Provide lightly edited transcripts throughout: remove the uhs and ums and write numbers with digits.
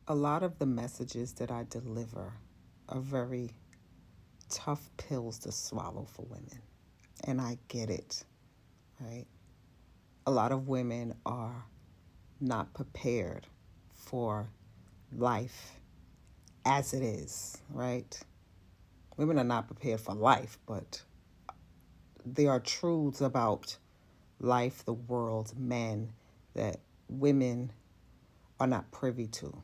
A lot of the messages that I deliver are very tough pills to swallow for women. And I get it, right? A lot of women are not prepared for life as it is, right? Women are not prepared for life, but there are truths about life, the world, men that women are not privy to.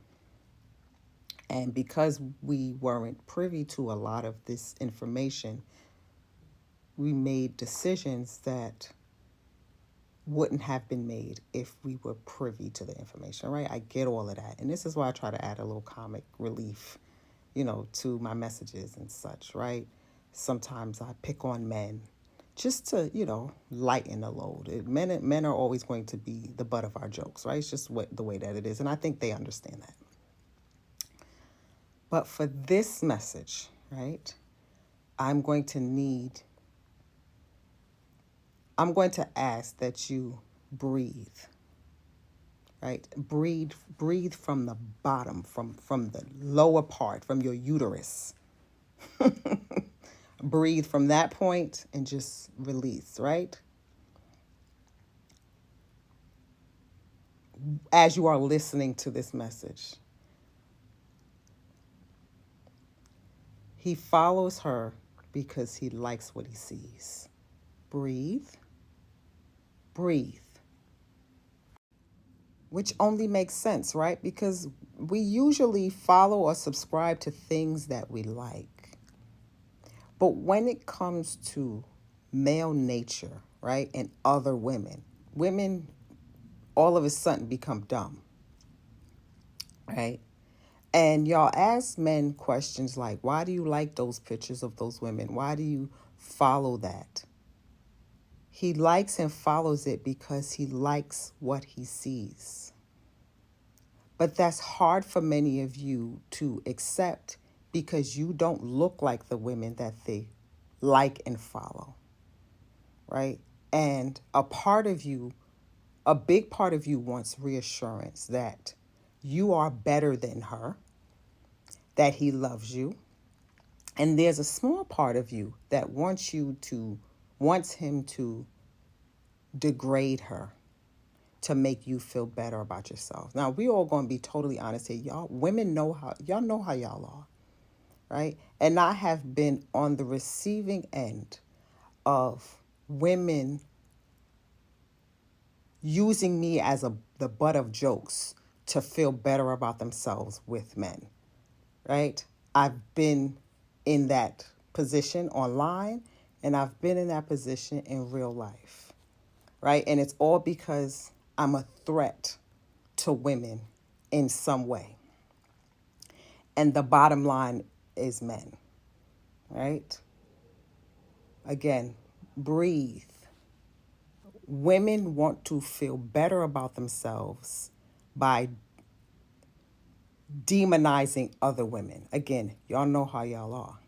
And because we weren't privy to a lot of this information, we made decisions that wouldn't have been made if we were privy to the information, right? I get all of that. And this is why I try to add a little comic relief, to my messages and such, right? Sometimes I pick on men just to, lighten the load. Men are always going to be the butt of our jokes, right? It's just the way that it is. And I think they understand that. But for this message, right, I'm going to need, I'm going to ask that you breathe, right? Breathe from the bottom, from the lower part, from your uterus. Breathe from that point and just release, right? As you are listening to this message, he follows her because he likes what he sees. Breathe, breathe. Which only makes sense, right? Because we usually follow or subscribe to things that we like. But when it comes to male nature, right, and other women all of a sudden become dumb, right? And y'all ask men questions like, why do you like those pictures of those women? Why do you follow that? He likes and follows it because he likes what he sees. But that's hard for many of you to accept because you don't look like the women that they like and follow, right? And a big part of you wants reassurance that you are better than her, that he loves you. And there's a small part of you that wants him to degrade her to make you feel better about yourself. Now, we all going to be totally honest here. Y'all, women know how y'all are, right? And I have been on the receiving end of women using me as the butt of jokes to feel better about themselves with men, right? I've been in that position online and I've been in that position in real life, right? And it's all because I'm a threat to women in some way. And the bottom line is men, right? Again, breathe. Women want to feel better about themselves by demonizing other women. Again, y'all know how y'all are.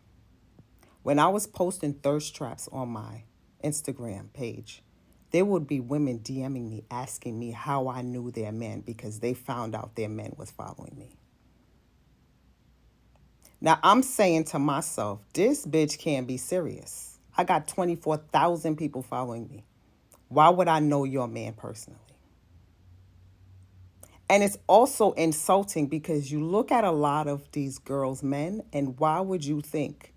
When I was posting thirst traps on my Instagram page, there would be women DMing me asking me how I knew their men because they found out their men was following me. Now I'm saying to myself, this bitch can't be serious. I got 24,000 people following me. Why would I know your man personally? And it's also insulting because you look at a lot of these girls' men, and why would you think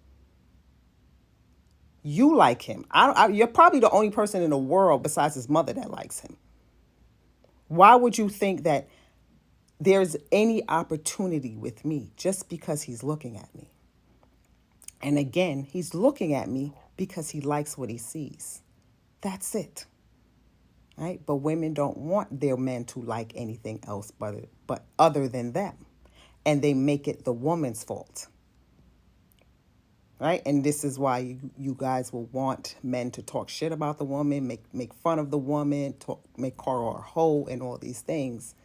you like him? You're probably the only person in the world besides his mother that likes him. Why would you think that there's any opportunity with me just because he's looking at me? And again, he's looking at me because he likes what he sees. That's it. Right? But women don't want their men to like anything else but other than them. And they make it the woman's fault. Right? And this is why you guys will want men to talk shit about the woman, make fun of the woman, make call her a hoe and all these things.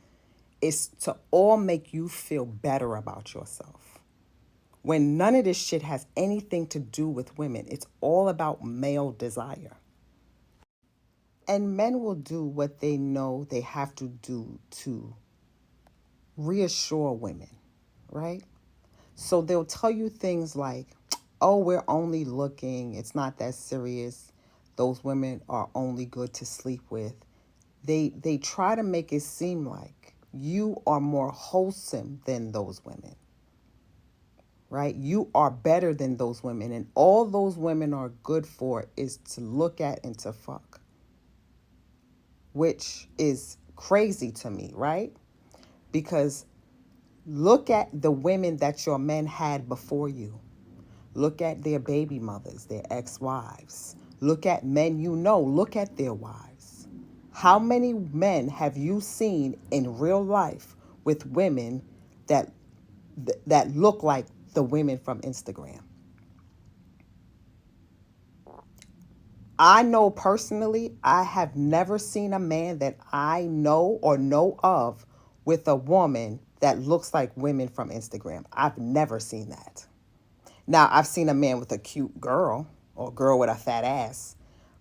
It's to all make you feel better about yourself. When none of this shit has anything to do with women, it's all about male desire. And men will do what they know they have to do to reassure women, right? So they'll tell you things like, oh, we're only looking, it's not that serious. Those women are only good to sleep with. They try to make it seem like you are more wholesome than those women, right? You are better than those women, and all those women are good for is to look at and to fuck, which is crazy to me, right? Because look at the women that your men had before you. Look at their baby mothers, their ex-wives. Look at men you know. Look at their wives. How many men have you seen in real life with women that that look like the women from Instagram? I know personally, I have never seen a man that I know or know of with a woman that looks like women from Instagram. I've never seen that. Now, I've seen a man with a cute girl or a girl with a fat ass,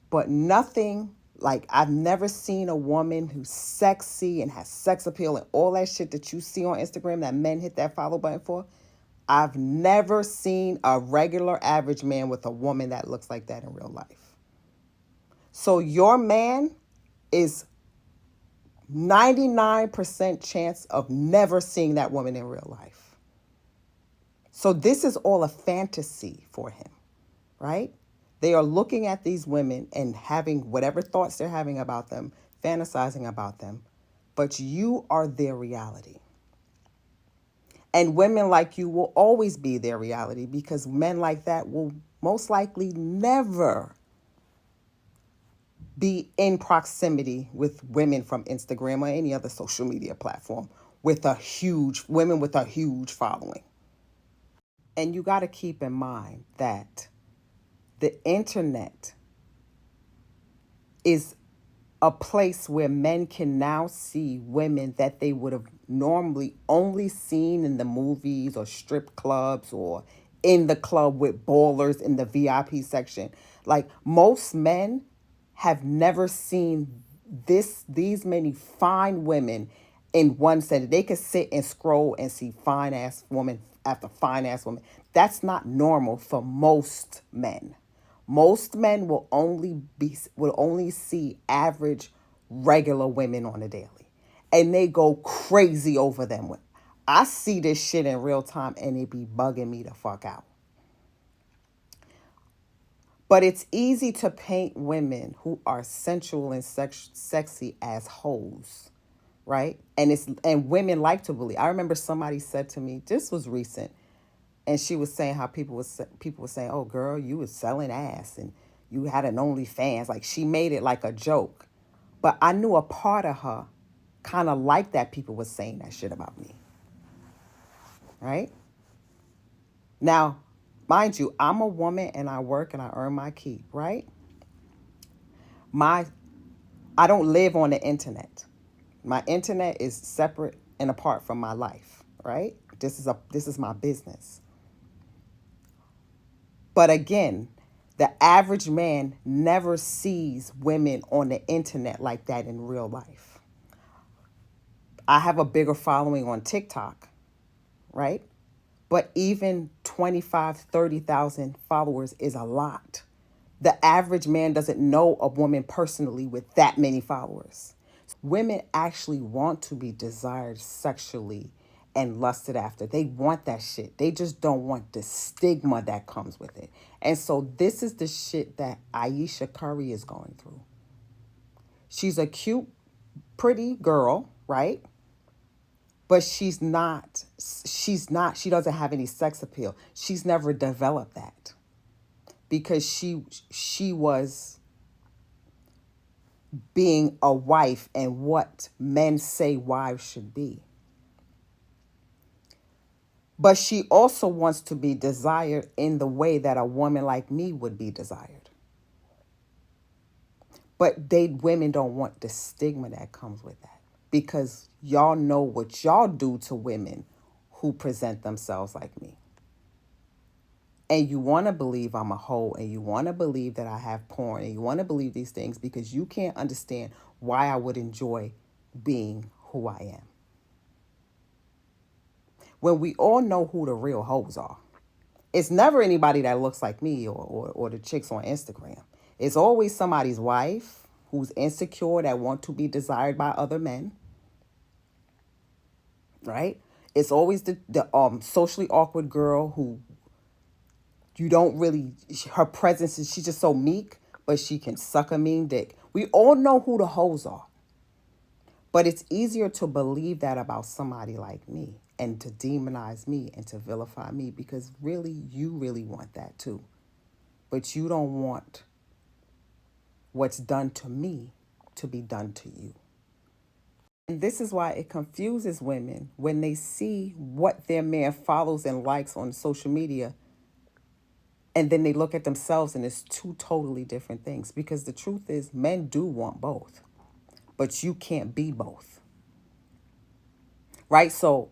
but nothing like I've never seen a woman who's sexy and has sex appeal and all that shit that you see on Instagram that men hit that follow button for. I've never seen a regular average man with a woman that looks like that in real life. So your man is 99% chance of never seeing that woman in real life. So this is all a fantasy for him, right? They are looking at these women and having whatever thoughts they're having about them, fantasizing about them, but you are their reality. And women like you will always be their reality because men like that will most likely never be in proximity with women from Instagram or any other social media platform with a huge women with a huge following. And you got to keep in mind that the internet is a place where men can now see women that they would have normally only seen in the movies or strip clubs or in the club with ballers in the VIP section. Like most men have never seen these many fine women in one setting. They could sit and scroll and see fine ass woman after fine ass woman. That's not normal for most men. Most men will only see average regular women on a daily. And they go crazy over them. I see this shit in real time and it be bugging me the fuck out. But it's easy to paint women who are sensual and sexy as hoes, right? And women like to believe. I remember somebody said to me, this was recent, and she was saying how people were saying, "Oh, girl, you was selling ass and you had an OnlyFans." Like she made it like a joke, but I knew a part of her kind of liked that people were saying that shit about me, right? Now, mind you, I'm a woman and I work and I earn my keep, right? My I don't live on the internet. My internet is separate and apart from my life, right? This is my business. But again, the average man never sees women on the internet like that in real life. I have a bigger following on TikTok, right? But even 25, 30,000 followers is a lot. The average man doesn't know a woman personally with that many followers. Women actually want to be desired sexually and lusted after. They want that shit. They just don't want the stigma that comes with it. And so this is the shit that Aisha Curry is going through. She's a cute, pretty girl, right? But she doesn't have any sex appeal. She's never developed that because she was being a wife and what men say wives should be. But she also wants to be desired in the way that a woman like me would be desired. But women don't want the stigma that comes with that because y'all know what y'all do to women who present themselves like me. And you want to believe I'm a hoe and you want to believe that I have porn and you want to believe these things because you can't understand why I would enjoy being who I am. when we all know who the real hoes are. It's never anybody that looks like me or the chicks on Instagram. It's always somebody's wife who's insecure that want to be desired by other men, right? It's always the socially awkward girl who you don't really, her presence is, she's just so meek, but she can suck a mean dick. We all know who the hoes are. But it's easier to believe that about somebody like me and to demonize me and to vilify me because really, you really want that too. But you don't want what's done to me to be done to you. And this is why it confuses women when they see what their man follows and likes on social media, and then they look at themselves and it's two totally different things. Because the truth is, men do want both, but you can't be both. Right? So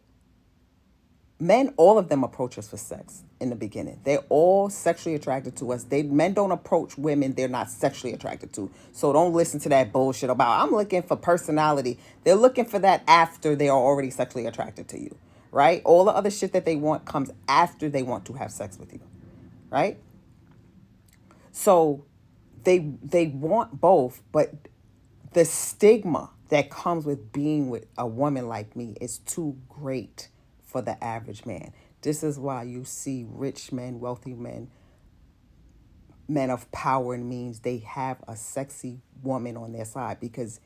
men, all of them approach us for sex in the beginning. They're all sexually attracted to us. Men don't approach women they're not sexually attracted to. So don't listen to that bullshit about I'm looking for personality. They're looking for that after they are already sexually attracted to you, right? All the other shit that they want comes after they want to have sex with you, right? So they want both, but the stigma that comes with being with a woman like me is too great for the average man. This is why you see rich men, wealthy men, men of power and means, they have a sexy woman on their side because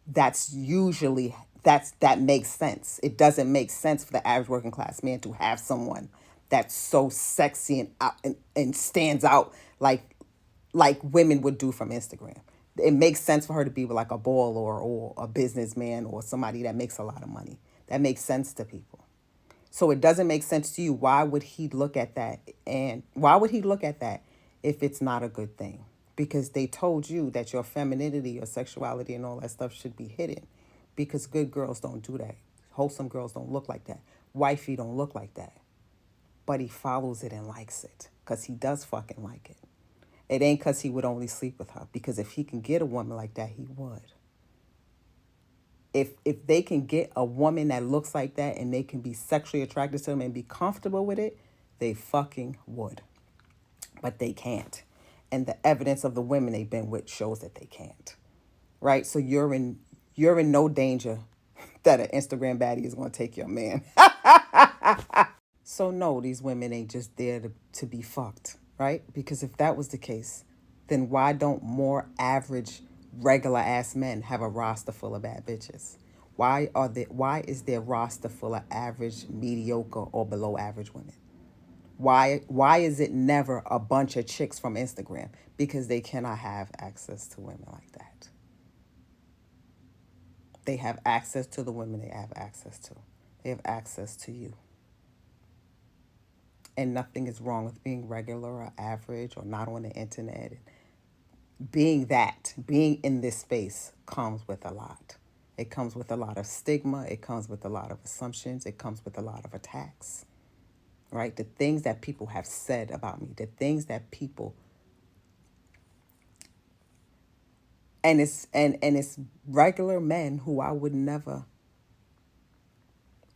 that makes sense. It doesn't make sense for the average working class man to have someone that's so sexy and stands out like women would do from Instagram. It makes sense for her to be like a baller or a businessman or somebody that makes a lot of money. That makes sense to people. So it doesn't make sense to you. Why would he look at that? And why would he look at that if it's not a good thing? Because they told you that your femininity, your sexuality, and all that stuff should be hidden. Because good girls don't do that. Wholesome girls don't look like that. Wifey don't look like that. But he follows it and likes it. Because he does fucking like it. It ain't because he would only sleep with her. Because if he can get a woman like that, he would. If they can get a woman that looks like that and they can be sexually attracted to them and be comfortable with it, they fucking would. But they can't. And the evidence of the women they've been with shows that they can't. Right? So you're in no danger that an Instagram baddie is going to take your man. So no, these women ain't just there to be fucked, right? Because if that was the case, then why don't more average, regular ass men have a roster full of bad bitches? Why is their roster full of average, mediocre, or below average women? Why is it never a bunch of chicks from Instagram? Because they cannot have access to women like that. They have access to the women they have access to. They have access to you. And nothing is wrong with being regular or average or not on the internet. Being in this space comes with a lot. It comes with a lot of stigma. It comes with a lot of assumptions. It comes with a lot of attacks, right? The things that people have said about me, the things that people, and it's regular men who I would never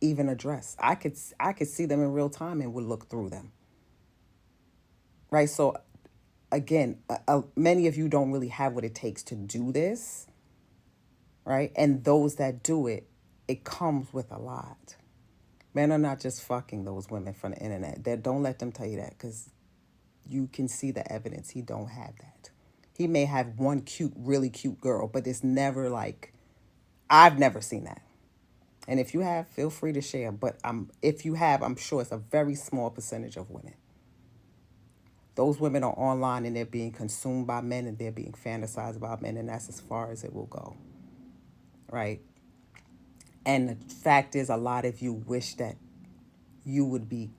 even address. I could see them in real time and would look through them, right? So again, many of you don't really have what it takes to do this, right? And those that do it, it comes with a lot. Men are not just fucking those women from the internet. Don't let them tell you that because you can see the evidence. He don't have that. He may have one cute, really cute girl, but it's never like, I've never seen that. And if you have, feel free to share. But if you have, I'm sure it's a very small percentage of women. Those women are online and they're being consumed by men and they're being fantasized about men, and that's as far as it will go, right? And the fact is, a lot of you wish that you would be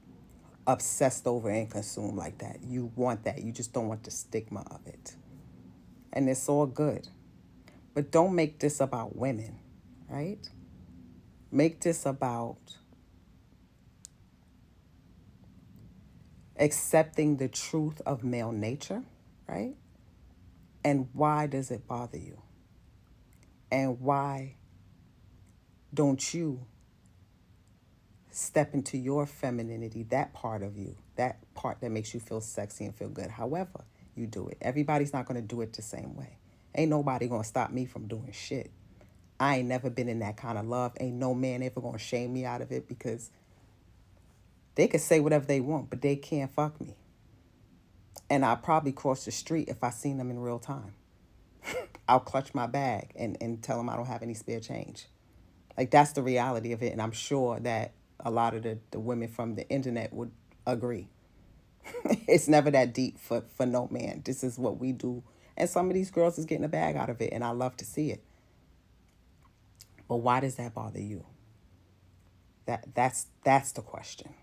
obsessed over and consumed like that. You want that. You just don't want the stigma of it. And it's all good. But don't make this about women, right? Make this about accepting the truth of male nature, right? And why does it bother you? And why don't you step into your femininity, that part of you, that part that makes you feel sexy and feel good. However, you do it. Everybody's not going to do it the same way. Ain't nobody going to stop me from doing shit. I ain't never been in that kind of love. Ain't no man ever going to shame me out of it because they could say whatever they want, but they can't fuck me. And I'll probably cross the street if I seen them in real time. I'll clutch my bag and tell them I don't have any spare change. Like, that's the reality of it. And I'm sure that a lot of the women from the internet would agree. It's never that deep for no man. This is what we do. And some of these girls is getting a bag out of it, and I love to see it. But why does that bother you? That's the question.